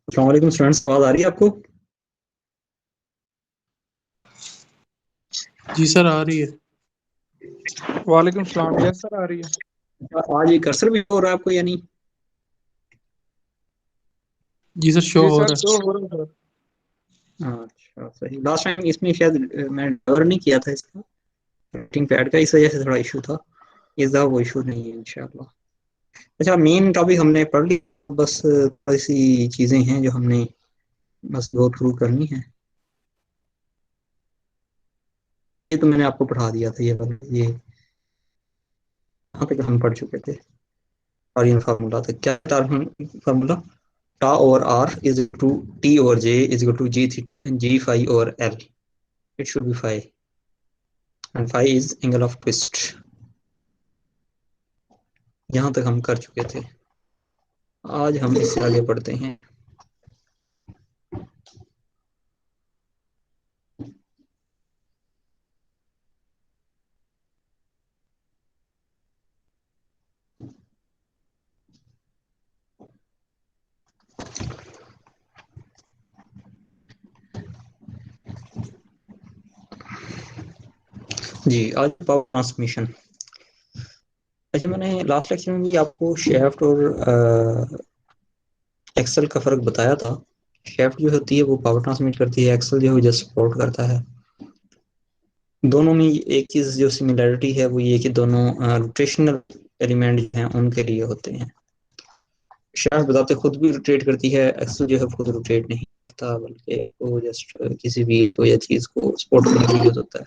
अस्सलाम वालेकुम स्टूडेंट्स, आवाज आ रही है आपको? जी सर, आ रही है। वालेकुम सलाम। यस सर, आ रही है। आज ये कर्सर भी हो रहा है आपको या नहीं? जी सर, शो जी हो सर, रहा शो हो रहा है सर। अच्छा सही। लास्ट टाइम इसमें शायद मैंने कवर नहीं किया था इसका, राइटिंग पैड का, इस वजह से थोड़ा इशू था। इस दफा वो इशू नहीं है इंशाल्लाह। अच्छा, मेन टॉपिक हमने पढ़ लिया, बस ऐसी चीजें हैं जो हमने बस गो थ्रू करनी है। ये तो मैंने आपको पढ़ा दिया था, ये यहाँ तक हम पढ़ चुके थे। और ये फार्मूला था क्या? Formula tau over R is to T over J is to G phi over L. It should be phi and phi is angle of twist. यहाँ तक हम कर चुके थे। आज हम इससे आगे बढ़ते हैं। जी, आज पावर ट्रांसमिशन। अच्छा, मैंने लास्ट लेक्चर में भी आपको शेफ्ट और एक्सल का फर्क बताया था। शेफ्ट जो होती है वो पावर ट्रांसमिट करती है, एक्सल जो है जस्ट सपोर्ट करता है। दोनों में एक चीज जो सिमिलरिटी है वो ये कि दोनों रोटेशनल एलिमेंट जो हैं उनके लिए होते हैं। शेफ्ट बताते खुद भी रोटेट करती है, एक्सल जो है खुद रोटेट नहीं करता, बल्कि वो जस्ट किसी भी को या चीज को सपोर्ट करने के लिए यूज होता है।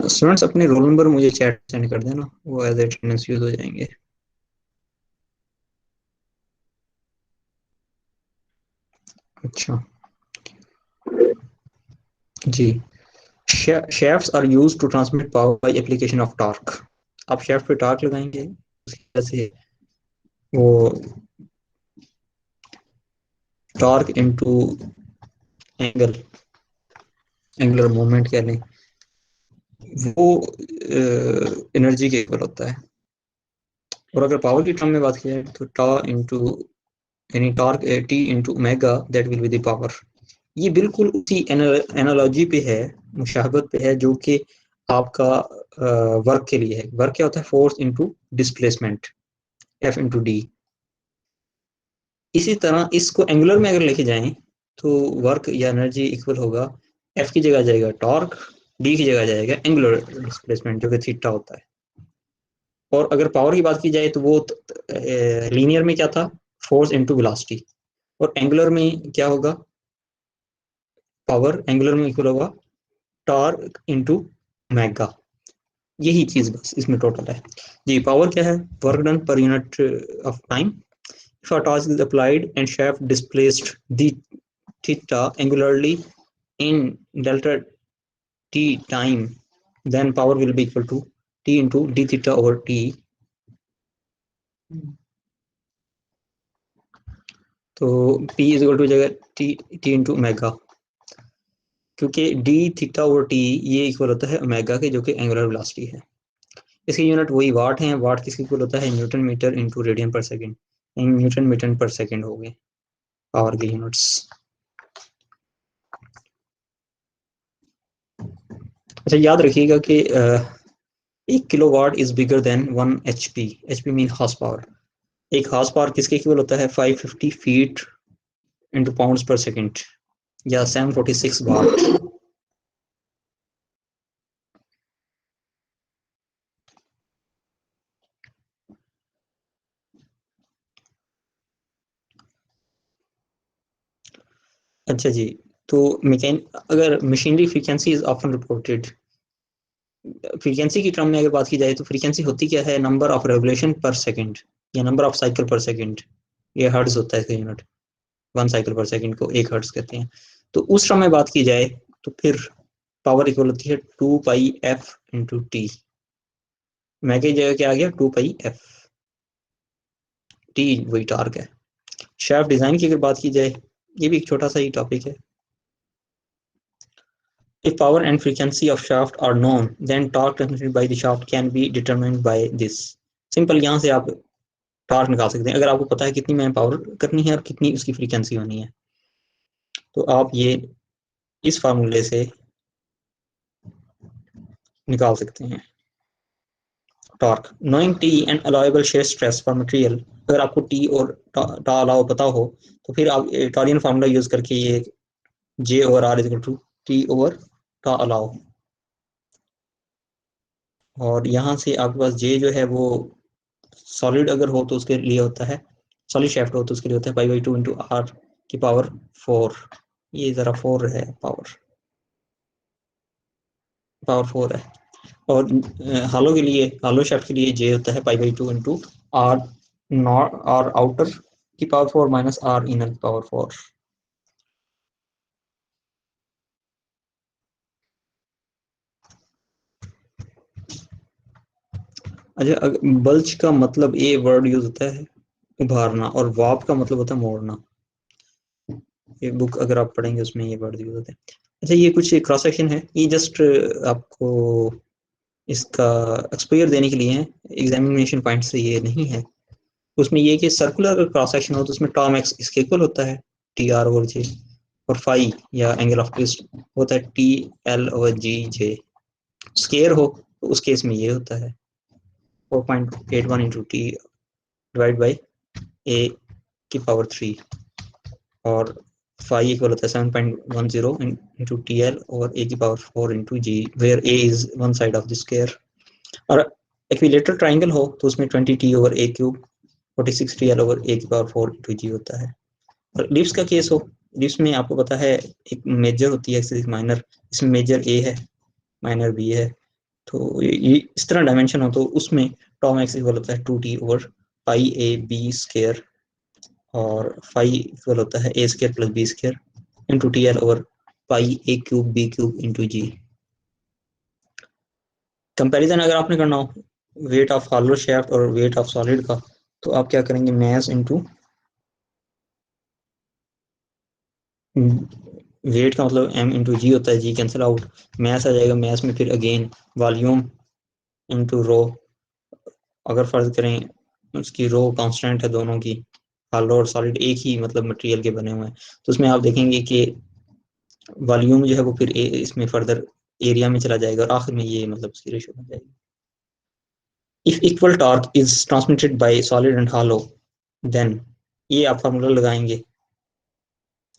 स्टूडेंट्स अपने रोल नंबर मुझे चैट सेंड कर देना, वो एज अटेंडेंस यूज हो जाएंगे। अच्छा जी, shafts are used to transmit power by application of torque। आप shaft पे टॉर्क लगाएंगे, उसकी वजह से वो टॉर्क इनटू एंगुलर मोमेंट कह लें, वो एनर्जी के इक्वल होता है। और अगर पावर की टर्म में बात की जाए तो टा इंटू यानी torque T into omega, that will be the power. ये बिल्कुल उसी एनालॉजी पे है, मुशाहबत पे है, जो कि आपका वर्क के लिए है। वर्क क्या होता है? Force into displacement, F into D. इसी तरह इसको एंगुलर में अगर लेके जाएं तो वर्क या एनर्जी इक्वल होगा, एफ की जगह जाएगा टॉर्क, डी की जगह जाएगा एंगुलर डिस्प्लेसमेंट जो कि थीटा होता है। और अगर पावर की बात की जाए तो वो लीनियर में क्या था? Force into velocity. और एंगुलर में क्या होगा? पावर एंगुलर में इक्वल होगा टॉर्क इनटू ओमेगा। यही चीज बस इसमें टोटल है। जी, पावर क्या है? Work done per unit of time. If a task is applied and shaft displaced the theta angularly in delta t time, then power will be equal to t into d theta over t। तो p is equal to जगह t into omega, क्योंकि d theta over t ये equal होता है omega के, जो कि angular velocity है। इसकी यूनिट वही वाट है। वाट किसके इक्वल होता है? न्यूटन मीटर इंटू रेडियन पर सेकेंड। न्यूटन मीटर पर सेकेंड हो गए पावर की यूनिट्स। अच्छा, याद रखिएगा कि 1 kilowatt is bigger than 1 HP। HP mean horse power. एक हॉर्स पावर किसके इक्वल होता है? 550 फीट इंटू पाउंड्स पर सेकेंड, या 746 वाट। अच्छा जी, तो अगर machinery frequency is often reported, frequency की टर्म में अगर बात की जाए तो फ्रीक्वेंसी होती क्या है? नंबर ऑफ रेवोल्यूशन पर सेकेंड या नंबर ऑफ साइकिल पर सेकेंड। ये हर्ट्ज होता है इसका यूनिट। 1 साइकिल पर सेकेंड को 1 हर्ट्ज कहते हैं। तो उस टर्म में बात की जाए तो फिर पावर इक्वल होती है 2πf इंटू टी। मैं की जगह क्या आ गया? 2πf। टी वही टार्क है। शाफ्ट डिजाइन की अगर बात की जाए, ये भी एक छोटा सा ही टॉपिक है। If power and frequency of shaft are known, then torque transmitted by the shaft can be determined by this। Simple यहाँ से आप टॉर्क निकाल सकते हैं अगर आपको पता है कितनी मैन पावर करनी है और कितनी उसकी फ्रीक्वेंसी होनी है। तो आप ये इस फार्मूले से निकाल सकते हैं torque. Knowing T and allowable shear stress for material, अगर आपको टी और टा अलाउ पता हो तो फिर आप टॉरियन फार्मूला यूज करके ये J over R is equal to T over tau allow, और यहाँ से आपके पास जे जो है वो सॉलिड अगर हो तो उसके लिए होता है, सॉलिड शेफ्ट हो तो उसके लिए होता है पाई बाई 2 इंटू आर की पावर 4। ये जरा 4 है, पावर 4 है। और हालो के लिए, हालो शेफ्ट के लिए जे होता है pi by 2 into R not R outer की पावर 4 माइनस आर इनर की पावर 4। अच्छा, बल्ज का मतलब ये वर्ड यूज होता है उभारना, और वाप का मतलब होता है मोड़ना। ये बुक अगर आप पढ़ेंगे उसमें ये वर्ड यूज होते हैं। अच्छा, ये कुछ क्रॉस सेक्शन है, ये जस्ट आपको इसका एक्सपोजर देने के लिए है, एग्जामिनेशन पॉइंट से ये नहीं है। उसमें ये कि सर्कुलर अगर क्रॉस सेक्शन हो तो उसमें टॉम एक्स इसके इक्वल होता है टी आर ओवर जे, और फाई या एंगल ऑफ ट्विस्ट होता है टी एल ओवर जी जे। स्केयर हो तो उस केस में ये होता है 4.81 इंटू टी डिवाइड बाई ए की पावर 3, और फाई इक्वल होता है 7.10 इंटू टी एल और ए की power 4 into G, where A is one side of the square. और इक्विलेटरल ट्राइंगल हो तो उसमें 20 T over A cube 46 T L over A की पावर 4 इंटू जी होता है। और लिप्स का केस हो, लिप्स में आपको पता है एक मेजर होती है एक माइनर, इसमें मेजर ए है माइनर बी है, तो ये इस तरह डायमेंशन हो तो उसमें टॉम एक्स इक्वल होता है 2t over pi A B square, और फाई इक्वल होता है A square plus B square into T L over pi A cube B cube into G. Comparison अगर आपने करना हो वेट ऑफ हॉलो शेफ्ट और वेट ऑफ सॉलिड का, तो आप क्या करेंगे, मैस इंटू वेट का मतलब m इंटू जी होता है, जी कैंसिल आउट, मैस आ जाएगा, मैस में फिर अगेन वॉल्यूम इंटू रो, अगर फर्ज करें उसकी रो कांस्टेंट है दोनों की, हॉलो और सॉलिड एक ही मतलब मटेरियल के बने हुए हैं, तो उसमें आप देखेंगे कि वॉल्यूम जो है वो फिर इसमें फर्दर एरिया में चला जाएगा, और आखिर में ये मतलब उसकी रेशो बन जाएगी। If equal torque is transmitted by solid and hollow then, ये आप फार्मूला लगाएंगे,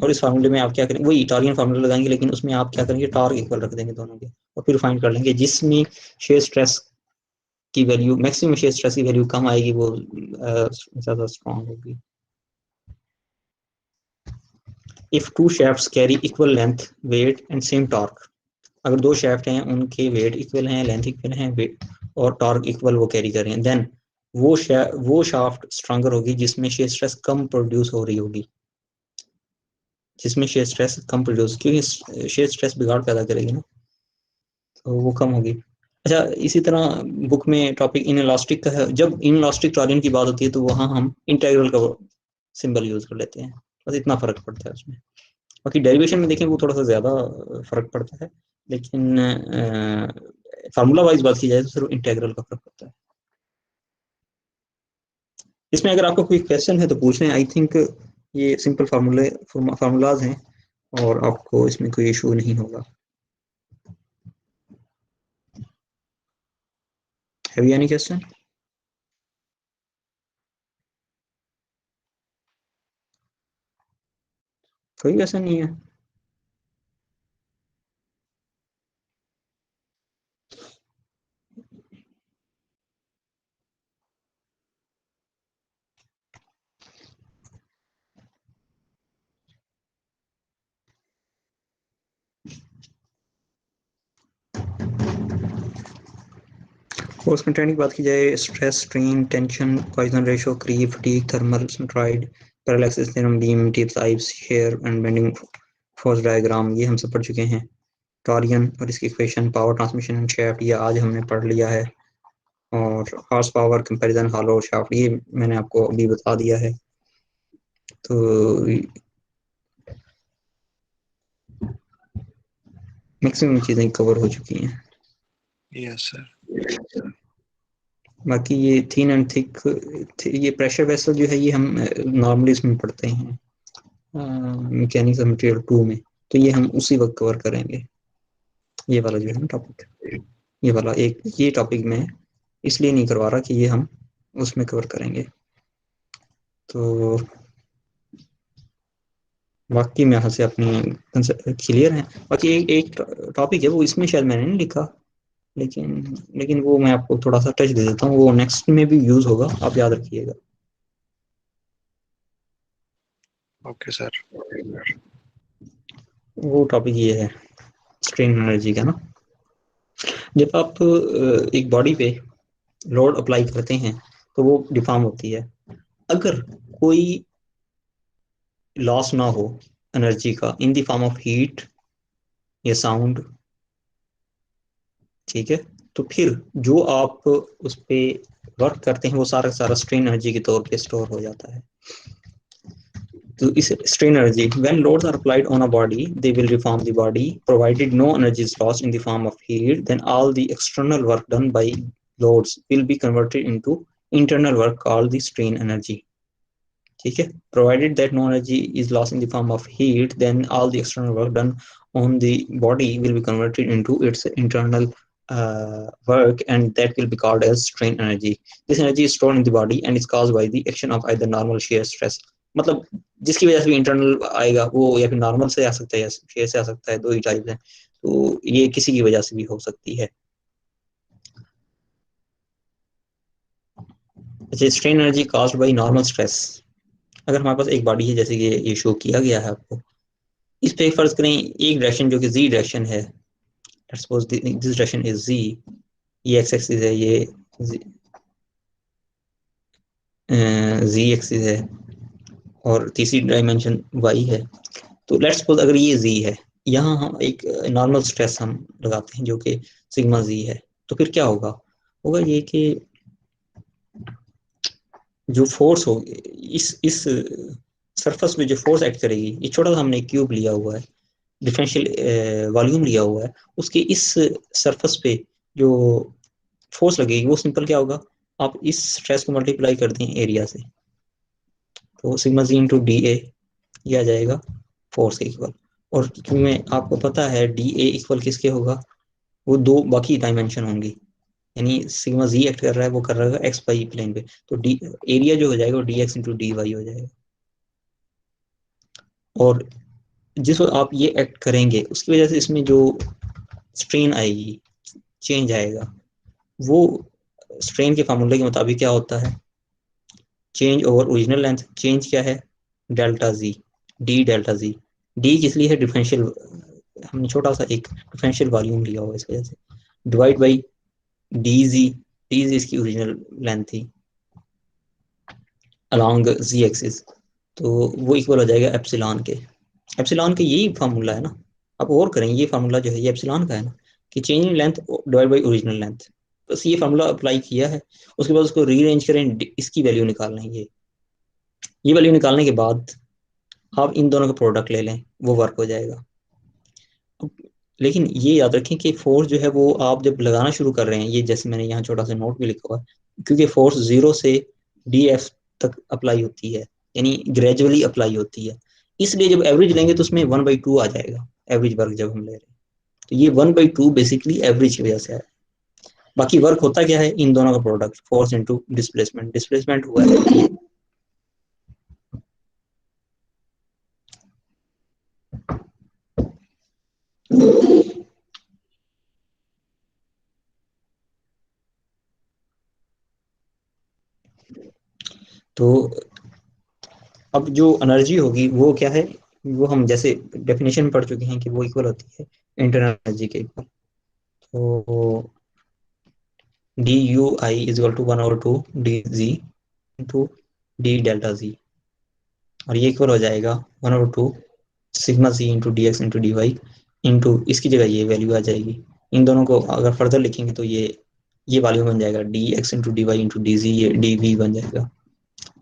और इस फार्मूले में आप क्या करेंगे, वही टॉरियन फार्मूला लगाएंगे, लेकिन उसमें आप क्या करेंगे, टॉर्क इक्वल रख देंगे दोनों के, और फिर फाइंड कर लेंगे जिसमें शेयर स्ट्रेस की वैल्यू, मैक्सिमम शेयर स्ट्रेस की वैल्यू कम आएगी वो ज़्यादा स्ट्रॉन्ग होगी। If two shafts carry equal length wait and same torque, अगर दो शैफ्ट हैं उनके वेट इक्वल हैं, लेंथ इक्वल हैं, वेट और टॉर्क इक्वल वो कैरी कर रहे हैं, देन वो शाफ्ट स्ट्रॉन्गर होगी जिसमें शेयर स्ट्रेस कम प्रोड्यूस हो रही होगी, जिसमें शेयर स्ट्रेस कम प्रोड्यूस, क्योंकि शेयर स्ट्रेस बिगाड़ पैदा करेगी ना, तो वो कम होगी। अच्छा, इसी तरह बुक में टॉपिक इन इलास्टिक का है, जब इन इलास्टिक टॉरियन की बात होती है तो वहाँ हम इंटीग्रल का सिंबल यूज कर लेते हैं, बस इतना फर्क पड़ता है उसमें। बाकी डेरिवेशन में देखें वो थोड़ा सा ज़्यादा फर्क पड़ता है, लेकिन फार्मूला वाइज बात की जाए तो सिर्फ इंटीग्रल का फर्क पड़ता है। इसमें अगर आपको कोई क्वेश्चन है तो पूछ लें, आई थिंक ये सिंपल फार्मूलाज हैं और आपको इसमें कोई इशू नहीं होगा। Have you any question? कोई क्वेश्चन नहीं है? फोर्स कंटेंट की बात की जाए, stress, strain, tension, Poisson ratio, creep, fatigue, thermal, centroid, parallel axis theorem, beam, tip types, shear and bending force diagram, ये हम सब पढ़ चुके हैं। टॉरियन और इसकी equation, power transmission and shaft, ये आज हमने पढ़ लिया है, और horse power comparison hollow shaft ये मैंने आपको अभी बता दिया है। तो मैक्सिमम चीज़ें कवर हो चुकी हैं। Yes sir. बाकी ये थिन एंड थिक, ये प्रेशर वेसल जो है ये हम नॉर्मली इसमें पढ़ते हैं मैकेनिक्स ऑफ मटेरियल 2 में, तो ये हम उसी वक्त कवर करेंगे। ये वाला जो है ना टॉपिक, ये वाला एक ये टॉपिक में इसलिए नहीं करवा रहा कि ये हम उसमें कवर करेंगे। तो बाकी में यहाँ से अपनी क्लियर है। बाकी एक टॉपिक है वो इसमें शायद मैंने नहीं लिखा, लेकिन वो मैं आपको थोड़ा सा टच दे देता हूँ, वो नेक्स्ट में भी यूज होगा, आप याद रखिएगा। Okay sir. वो टॉपिक ये है स्ट्रेन एनर्जी का ना। जब आप एक बॉडी पे लोड अप्लाई करते हैं तो वो डिफॉर्म होती है। अगर कोई लॉस ना हो एनर्जी का in the form of heat या साउंड, ठीक है, तो फिर जो आप उस पे वर्क करते हैं वो सारा सारा स्ट्रेन एनर्जी के तौर पे स्टोर हो जाता है। तो इस strain energy when loads are applied on a body they will reform the body provided no energy is lost in the form of heat, then all the external work done by loads will be converted into internal work called the strain energy। ठीक है, provided that no energy is lost in the form of heat then all the external work done on the body will be converted into its internal work and that will be called as strain energy। This energy is stored in the body and is caused by the action of either normal shear stress, मतलब जिसकी वजह से भी internal आएगा वो या फिर normal से आ सकता है या शेयर से आ सकता है, दो ही टाइप है, तो ये किसी की वजह से भी हो सकती है। अच्छा, strain energy caused by normal stress. अगर हमारे पास एक बॉडी है जैसे कि ये शो किया गया है आपको, इस पे फर्ज करें एक डायरेक्शन जो कि जी डायरेक्शन है, let's suppose this direction is G, ये एक्स एक्सिस है, ये जी एक्सिस है और तीसरी डायमेंशन वाई है। तो लेट्स सपोज अगर ये जी है, यहाँ हम एक नॉर्मल स्ट्रेस हम लगाते हैं जो कि सिग्मा जी है, तो फिर क्या होगा, होगा ये कि जो फोर्स होगी इस सरफेस पे जो फोर्स एक्ट करेगी, ये छोटा सा हमने क्यूब लिया हुआ है, डिफरेंशियल वॉल्यूम लिया हुआ है, उसके इस सरफेस पे जो फोर्स लगेगी वो सिंपल क्या होगा, आप इस स्ट्रेस को मल्टीप्लाई कर दें एरिया से, तो sigma ji into d A ये आ जाएगा फोर्स के इक्वल। और क्योंकि आपको पता है डी ए इक्वल किसके होगा, वो दो बाकी डायमेंशन होंगी, यानी सिग्मा जी एक्ट कर रहा है वो कर रहा है एक्स वाई प्लेन पे, तो डी एरिया जो हो जाएगा वो d x into D y हो जाएगा। और जिस वक्त आप ये एक्ट करेंगे उसकी वजह से इसमें जो स्ट्रेन आएगी, चेंज आएगा, वो स्ट्रेन के फार्मूले के मुताबिक क्या होता है, change over original length. Change क्या है, डेल्टा जी, डी डेल्टा जी। डी किस लिए है, डिफरेंशियल, हमने छोटा सा एक डिफरेंशियल वॉल्यूम लिया हुआ इस वजह से, divide by D G, D G इसकी ओरिजिनल लेंथ थी अलॉन्ग जी एक्सिस, तो वो इक्वल हो जाएगा एप्सिलॉन के। एप्सिलॉन के यही फार्मूला है ना, आप और करें, ये फार्मूला जो है ये एप्सिलॉन का है ना, कि change in length divide by original length, बस ये फार्मूला अप्लाई किया है, उसके बाद उसको रीअरेंज करें, इसकी वैल्यू निकालना है, ये वैल्यू निकालने के बाद आप इन दोनों का प्रोडक्ट ले लें, वो वर्क हो जाएगा। लेकिन ये याद रखें कि फोर्स जो है वो आप जब लगाना शुरू कर रहे हैं, ये जैसे मैंने यहाँ छोटा सा नोट भी लिखा हुआ है, क्योंकि फोर्स 0 से डी एफ तक अप्लाई होती है, यानी ग्रेजुअली अप्लाई होती है, इसलिए जब एवरेज लेंगे तो उसमें 1/2 आ जाएगा, एवरेज वर्क जब हम ले रहे हैं, तो ये 1/2 बेसिकली एवरेज की वजह से है। बाकी वर्क होता क्या है, इन दोनों का product, force into displacement, displacement हुआ है तो अब जो एनर्जी होगी वो क्या है, वो हम जैसे डेफिनेशन पढ़ चुके हैं कि वो इक्वल होती है इंटरनल एनर्जी के इक्वल। तो D U I is equal to 1/2 D G into D delta G, और ये इक्वल हो जाएगा 1/2 सिग्मा जी into D x into D Y into इसकी जगह ये वैल्यू आ जाएगी। इन दोनों को अगर फर्दर लिखेंगे तो ये वैल्यू बन जाएगा d x into D Y into d z, ये डी वी बन जाएगा।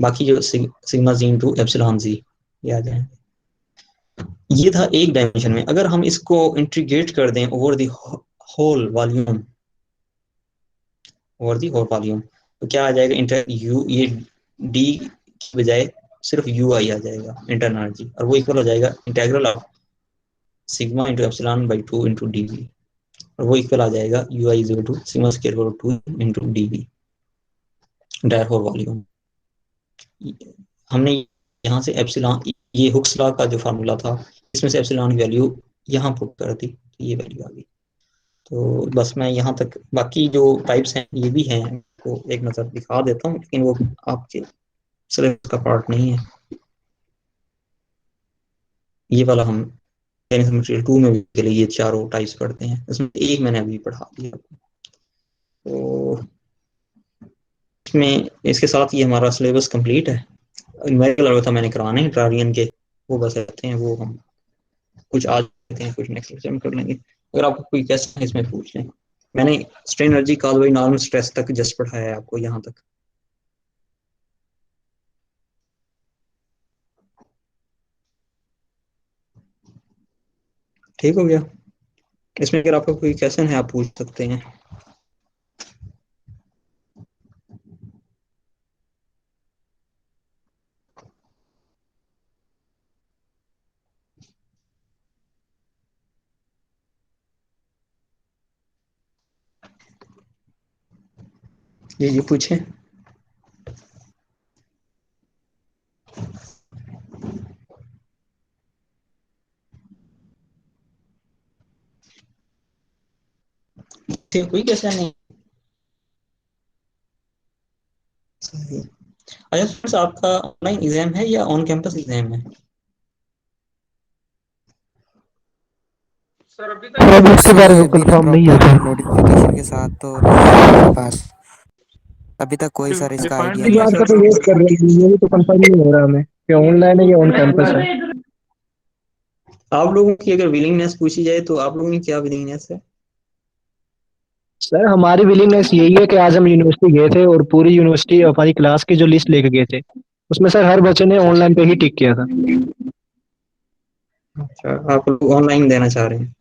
बाकी जो सिग्मा जी इंटू एप्सिलॉन जी ये आ जाएगा। ये था एक डायमेंशन में। अगर हम इसको इंटीग्रेट कर दें ओवर द होल वॉल्यूम, तो तो क्या आ जाएगा, इंटर यू, ये डी की बजाय सिर्फ यू आई आ जाएगा इंटरनल एनर्जी, और वो इक्वल हो जाएगा integral of sigma into epsilon by 2 into d V, और वो इक्वल आ जाएगा U I is equal to sigma square over 2 into d V डायर होल वॉल्यूम। हमने यहाँ से एप्सिलॉन, ये हुक्स लॉ का जो फार्मूला था, इसमें से एप्सिलॉन की वैल्यू यहाँ पुट कर दी, तो ये वैल्यू आ गई। तो बस मैं यहाँ तक, बाकी जो टाइप्स हैं ये भी हैं, तो एक नज़र दिखा देता हूँ, लेकिन वो आपके सिलेबस का पार्ट नहीं है। ये वाला हम मटेरियल 2 में भी के लिए ये चारों टाइप्स पढ़ते हैं, इसमें एक मैंने अभी पढ़ा दिया। तो इसमें इसके साथ ये हमारा सिलेबस कंप्लीट है। न्यूमेरिकल अलबत्ता मैंने करवाने हैं ट्रारियन के, वो बस रहते हैं, वो हम कुछ आज करते हैं, कुछ नेक्स्ट लेक्चर में कर लेंगे। अगर आपको कोई क्वेश्चन है इसमें पूछ लें। मैंने strain energy call by normal stress तक जस्ट पढ़ाया है आपको यहाँ तक। ठीक हो गया। इसमें अगर आपका कोई क्वेश्चन है आप पूछ सकते हैं। ये पूछें। कोई क्वेश्चन नहीं। सही। अच्छा फ्रेंड्स, आपका ऑनलाइन एग्जाम है या ऑन कैंपस एग्जाम है? अब उसके बारे में कंफर्म नहीं है सर। नोटिफिकेशन के साथ तो नहीं है मेरे पास, अभी तक कोई सर इसका आइडिया इस नहीं बात का है। तो वेट कर रहे हैं, ये भी तो कंफर्म नहीं हो रहा हमें कि ऑनलाइन है या ऑन कैंपस है। आप लोगों की अगर विलिंगनेस पूछी जाए तो आप लोगों की क्या विलिंगनेस है? सर हमारी विलिंगनेस यही है कि आज हम यूनिवर्सिटी गए थे और पूरी यूनिवर्सिटी हमारी क्लास की जो लिस्ट लेके गए थे, उसमें सर हर बच्चे ने ऑनलाइन पे ही टिक किया था। अच्छा, आप लोग ऑनलाइन देना चाह रहे हैं?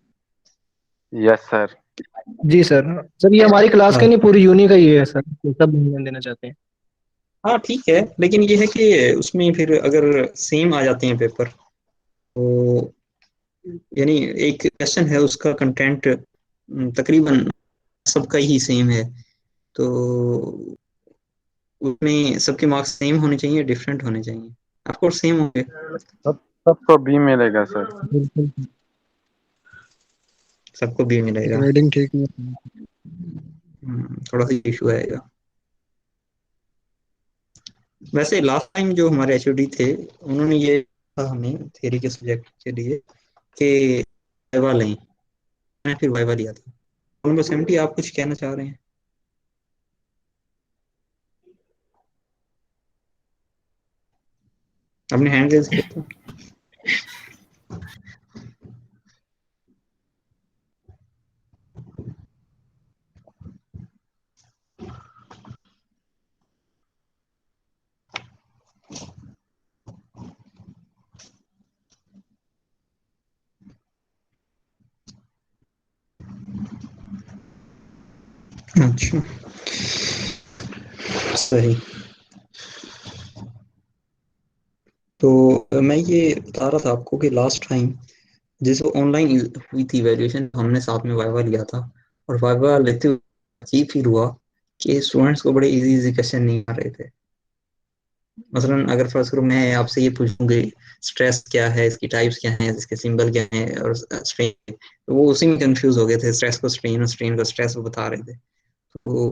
Yes sir. जी सर ये हमारी क्लास का नहीं, पूरी यूनि का ही है सर, सब ऑनलाइन देना चाहते हैं। हाँ ठीक है, लेकिन ये है कि उसमें फिर अगर सेम आ जाते हैं पेपर, तो यानी एक क्वेश्चन है उसका कंटेंट तकरीबन सबका ही सेम है, तो उसमें सबके मार्क्स सेम होने चाहिए, डिफरेंट होने चाहिए? ऑफकोर्स सेम होंगे। सबको बी मिलेगा सर। बिल्कुल। सबको भी मिलेगा। ग्रेडिंग ठीक नहीं है। थोड़ा सा इशू आएगा। वैसे लास्ट टाइम जो हमारे एचओडी थे, उन्होंने ये कहा हमें थ्योरी के सब्जेक्ट के लिए कि वाइवा लें, मैंने फिर वाइवा लिया था। नंबर 70, आप कुछ कहना चाह रहे हैं? अपने हैंड रेज किया था। अच्छा सही। तो मैं ये बता रहा था आपको कि लास्ट टाइम जैसे ऑनलाइन हुई थी वैल्यूएशन, हमने साथ में वाइवा लिया था, और वाइवा लेते हुए अजीब फील हुआ कि स्टूडेंट्स को बड़े इजी इजी क्वेश्चन नहीं आ रहे थे। मसलन अगर फर्स्ट करो मैं आपसे ये पूछूंगी स्ट्रेस क्या है, इसकी टाइप्स क्या हैं, इसके सिंबल क्या हैं, और स्ट्रेन, तो वो उसी में कंफ्यूज हो गए थे। स्ट्रेस को स्ट्रेन और स्ट्रेन को स्ट्रेस वो बता रहे थे, तो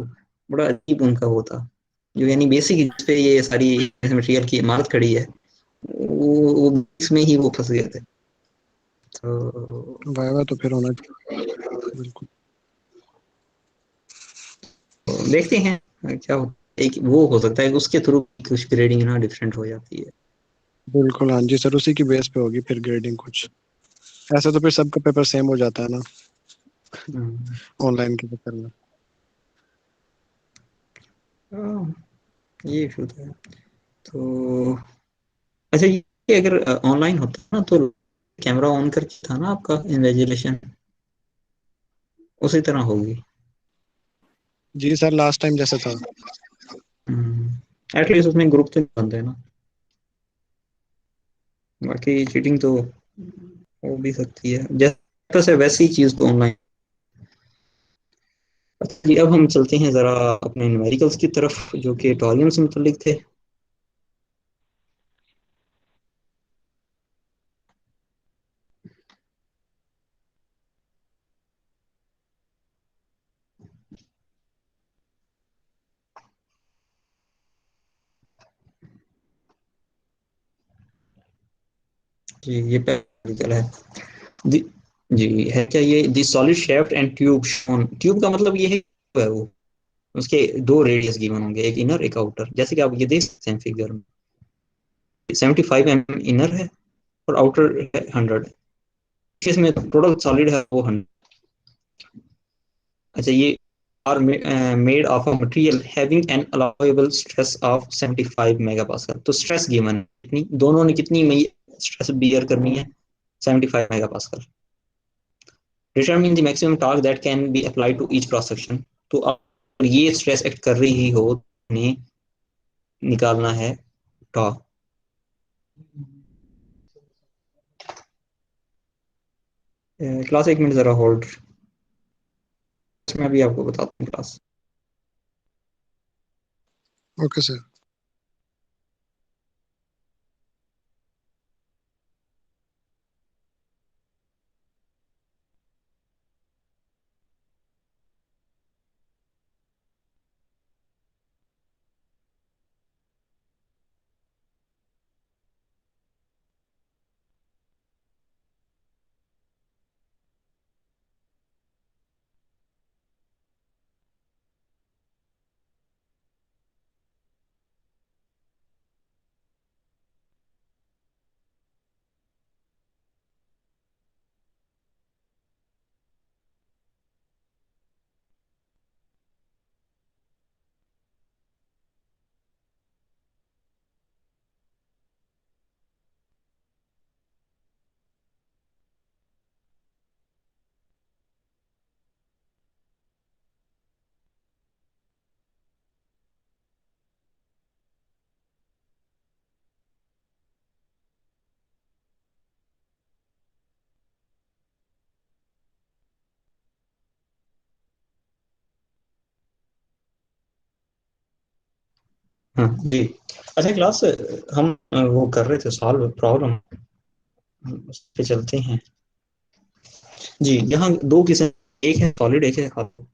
बड़ा अजीब उनका वो था। जो यानी बेसिक जिस पे ये सारी मटेरियल की इमारत खड़ी है, वो इसमें ही वो फंस गए थे। तो वाइवा तो फिर होना चाहिए बिल्कुल। देखते हैं क्या होता है। एक वो हो सकता है उसके थ्रू कुछ ग्रेडिंग ना डिफरेंट हो जाती है। बिल्कुल हाँ जी सर, उसी की बेस पे होगी फिर ग्रेडिंग कुछ। ऐसा तो फिर सबका पेपर सेम हो जाता है ना ऑनलाइन के पेपर में। ये इशू था। तो अच्छा, ये अगर ऑनलाइन होता ना तो कैमरा ऑन करके था ना आपका इन्विजिलेशन, उसी तरह होगी। जी सर, लास्ट टाइम जैसा था। एटलीस्ट उसमें ग्रुप तो नहीं बनते ना, बाकी चीटिंग तो हो भी सकती है जैसे वैसी चीज तो ऑनलाइन। अच्छा जी, अब हम चलते हैं जरा अपने न्यूमेरिकल्स की तरफ जो कि टॉरियम से मुतल्लिक थे। जी ये न्यूमेरिकल है। दी- जी है क्या ये the solid shaft and tube shown, tube का मतलब ये है वो उसके दो रेडियस गिवन होंगे, एक इनर एक आउटर, जैसे कि आप ये देख सकते हैं फिगर में 75 mm इनर है और आउटर है 100, इसमें टोटल सॉलिड है वो 100। अच्छा ये are made of a material having an allowable stress of 75 megapascal, तो स्ट्रेस गिवन है कितनी, दोनों ने कितनी स्ट्रेस बियर करनी है 75 megapascal. Determine the maximum torque that can be applied to each cross section, तो अगर ये स्ट्रेस एक्ट कर रही हो ने निकालना है टॉर्क। क्लास एक मिनट जरा होल्ड, मैं अभी आपको बताता हूँ क्लास। Okay sir. हाँ जी। अच्छा क्लास हम वो कर रहे थे सॉल्व प्रॉब्लम, उस पे चलते हैं। जी यहाँ दो किस्म, एक है सॉलिड एक है hollow,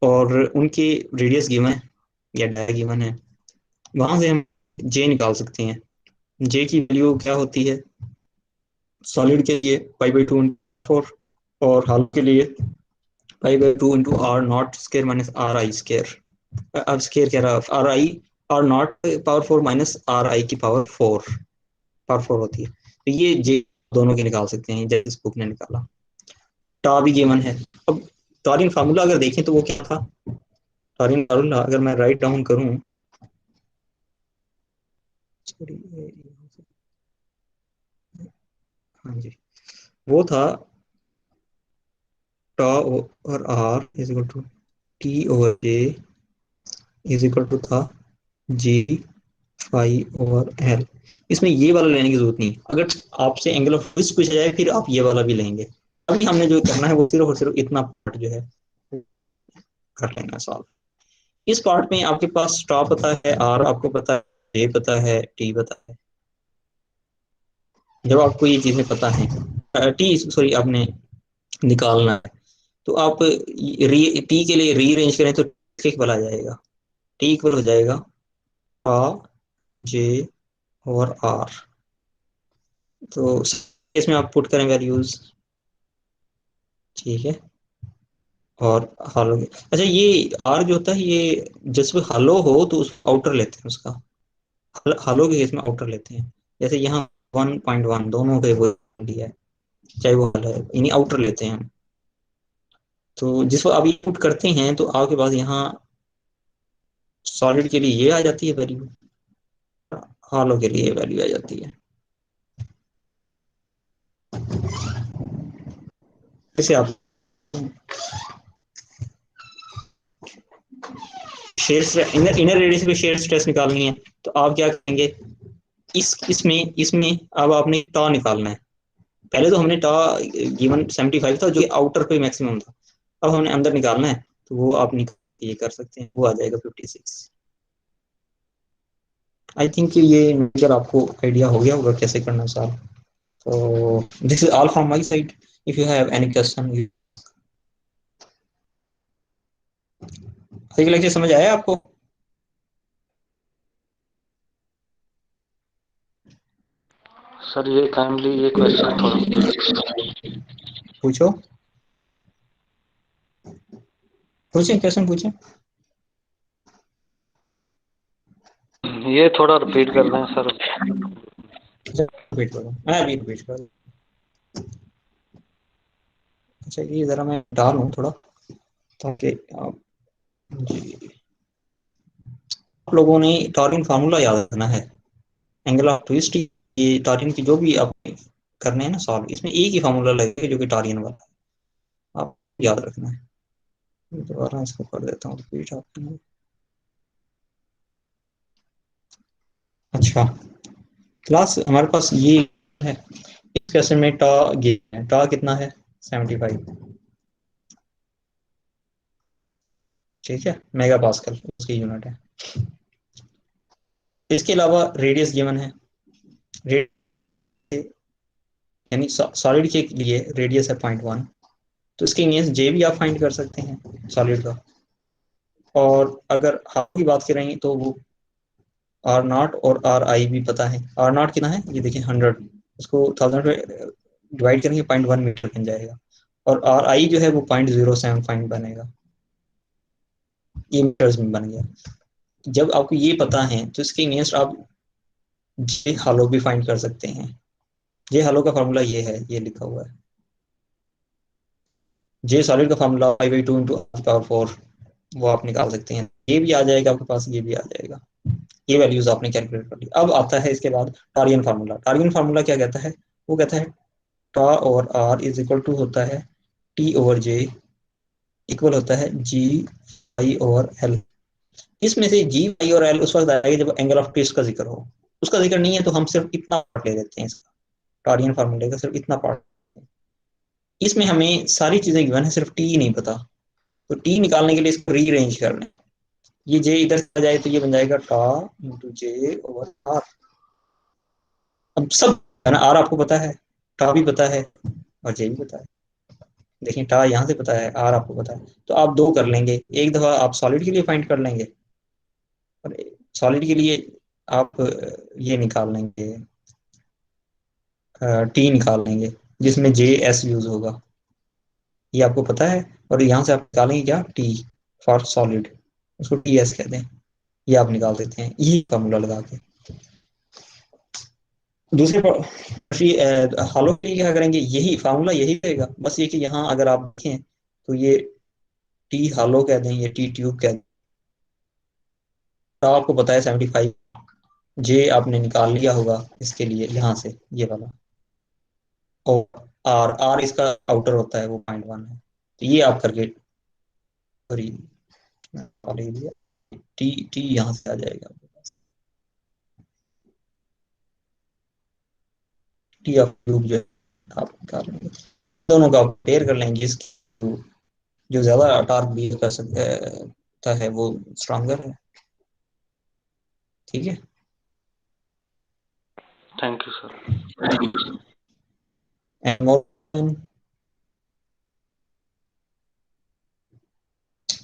और उनके रेडियस गिवन है या डाया गिवन है, वहां से हम जे निकाल सकते हैं। जे की वैल्यू क्या होती है सॉलिड के लिए π/2 × 4, और hollow के लिए π/2 × r0² - ri², अब स्केयर कह रहा are I r0⁴ - ri⁴ power 4 होती है, तो ये जे दोनों के निकाल सकते हैं जैसे इस बुक ने निकाला। टा भी गिवन है। अब टॉरिन फार्मूला अगर देखें तो वो क्या था, टॉरिन फार्मूला अगर मैं राइट डाउन करूं, हाँ जी, वो था tau over R is equal to T over J is equal to theta G five over L. इसमें ये वाला लेने की जरूरत नहीं, अगर आपसे एंगल ऑफ ट्विस्ट पूछा जाए फिर आप ये वाला भी लेंगे। अभी हमने जो करना है वो सिर्फ और सिर्फ इतना पार्ट जो है कर लेना सॉल्व। इस पार्ट में आपके पास स्टॉप पता है, आर आपको पता है, ए पता है, टी पता है। जब आपको ये चीजें पता है, टी सॉरी आपने निकालना है, तो आप टी के लिए रीअरेंज करें तो इक्वल आ जाएगा, टी इक्वल हो जाएगा आ जे और आर। तो इसमें आप पुट करें वैल्यूज, ठीक है। और हालो, अच्छा ये आर जो होता है ये जब हालो हो तो उस आउटर लेते हैं उसका, हालो के केस में आउटर लेते हैं, जैसे यहाँ 1.1 दोनों के वो दिया है, चाहे वो हाल है यानी आउटर लेते हैं हम। तो जिसको आप इनपुट करते हैं तो आपके पास यहाँ सॉलिड के लिए ये आ जाती है वैल्यू, हालो के लिए वैल्यू आ जाती है। इसे आप शेयर इनर रेडियस पे शेयर स्ट्रेस निकालनी है, तो आप क्या करेंगे, इसमें अब आपने टॉ निकालना है। पहले तो हमने टॉ गिवन 75 था जो आउटर पे मैक्सिमम था, अब हमने अंदर निकालना है, तो वो आप ये कर सकते हैं, वो आ जाएगा 56। आई थिंक ये अगर आपको आइडिया हो गया होगा कैसे करना सॉल्व। तो this is all from my side, if you have any question. सही लेक्चर समझ आया आपको? सर ये काइंडली ये क्वेश्चन थोड़ा पूछो, पूछें, क्वेश्चन पूछें। ये थोड़ा रिपीट कर दें सर। रिपीट करो, मैं भी रिपीट कर। अच्छा ये जरा मैं डालूं थोड़ा, ताकि आप लोगों ने टॉरिन फार्मूला याद रखना है, एंगल ऑफ ट्विस्ट, ये टॉरिन की जो भी आप करने हैं ना सॉल्व, इसमें एक ही फार्मूला लगेगा जो कि टॉरिन वाला है, आप याद रखना है। दोबारा इसको कर देता हूँ रिपीट आपके। अच्छा क्लास हमारे पास ये है, इस क्वेश्चन में टॉ ये है, टॉ कितना है 75, ठीक है, मेगा पास्कल उसकी यूनिट है। इसके अलावा रेडियस गिवन है, यानी सॉलिड के लिए रेडियस है 0.1, तो इसके अगेंस्ट जे भी आप फाइंड कर सकते हैं सॉलिड का। और अगर हाफ की बात करेंगे तो वो आर नॉट और आर आई भी पता है। आर नॉट कितना है ये देखिए 100, उसको 1000 पे डिवाइड करेंगे 0.1 मीटर बन जाएगा, और आर आई जो है वो 0.075 बनेगा, ये मीटर्स में बन गया। जब आपको ये पता है तो इसके अगेंस्ट आप जे हालो भी फाइंड कर सकते हैं। जे हालो का फार्मूला ये है, ये लिखा हुआ है, जे सॉलिड का फार्मूला 5/2 इंटू पावर 4, वो आप निकाल सकते हैं, ये भी आ जाएगा आपके पास, ये भी आ जाएगा। ये वैल्यूज आपने कैलकुलेट कर ली। अब आता है इसके बाद टारियन फार्मूला। टारियन फार्मूला क्या कहता है, वो कहता है tau over R is equal to होता है टी ओवर जे इक्वल होता है जी आई ओवर एल। इसमें से जी आई और एल उस वक्त आएगा जब एंगल ऑफ ट्विस्ट का जिक्र हो, उसका जिक्र नहीं है तो हम सिर्फ इतना पार्ट ले लेते हैं इसका, टारियन फार्मूले का सिर्फ इतना पार्ट। इसमें हमें सारी चीजें गिवन है, सिर्फ टी नहीं पता, तो टी निकालने के लिए इसको रीअरेंज करना है। ये जे इधर से आ जाए तो ये बन जाएगा टा इंटू जे ओवर आर। अब सब है ना, आर आपको पता है, टा भी पता है और जे भी पता है। देखिए टा यहाँ से पता है, आर आपको पता है, तो आप दो कर लेंगे, एक दफा आप सॉलिड के लिए फाइंड कर लेंगे और सॉलिड के लिए आप ये निकाल लेंगे, टी निकाल लेंगे जिसमें जे एस यूज होगा, ये आपको पता है। और यहाँ से आप निकालेंगे क्या, टी फॉर सॉलिड, उसको टी एस कहते हैं, ये आप निकाल देते हैं ये फॉर्मूला लगा के। दूसरे हालों के लिए क्या करेंगे, यही फार्मूला यही रहेगा, बस ये कि यहाँ अगर आप देखें तो ये टी हालो कह दें, ये टी ट्यूब कह दें। तो आपको पता है 75, जे आपने निकाल लिया होगा इसके लिए यहाँ से ये वाला, और आर आर इसका आउटर होता है वो 0.1 है, तो ये आप करके टी टी यहाँ से आ जाएगा, टी ऑफ ट्यूब जो आप निकाल लेंगे, दोनों का कंपेयर कर लेंगे, जिसकी जो ज्यादा टार्क भी कर सकता है वो स्ट्रॉन्गर है, ठीक है। Thank you sir. And more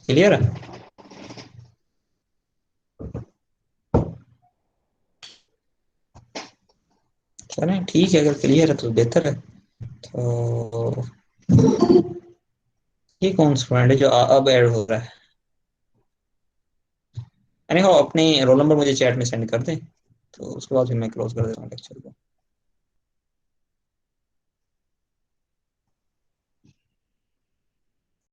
clear है? चलें ठीक है, अगर क्लियर है तो बेहतर है। तो ये कौन स्टूडेंट है जो अब ऐड हो रहा है? यानी हो अपने रोल नंबर मुझे चैट में सेंड कर दें, तो उसके बाद फिर मैं क्लोज कर देता हूँ लेक्चर को।